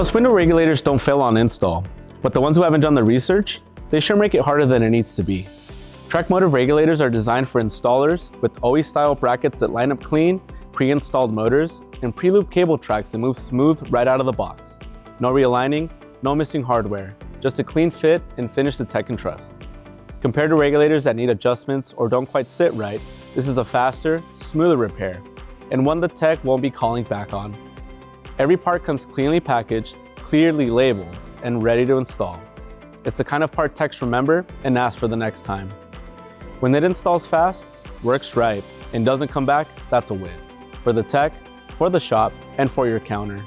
Most window regulators don't fail on install, but the ones who haven't done the research, they sure make it harder than it needs to be. TrakMotive regulators are designed for installers with OE-style brackets that line up clean, pre-installed motors, and pre-lubed cable tracks that move smooth right out of the box. No realigning, no missing hardware, just a clean fit and finish the tech can trust. Compared to regulators that need adjustments or don't quite sit right, this is a faster, smoother repair, and one the tech won't be calling back on. Every part comes cleanly packaged, clearly labeled, and ready to install. It's the kind of part techs remember and ask for the next time. When it installs fast, works right, and doesn't come back, that's a win. For the tech, for the shop, and for your counter.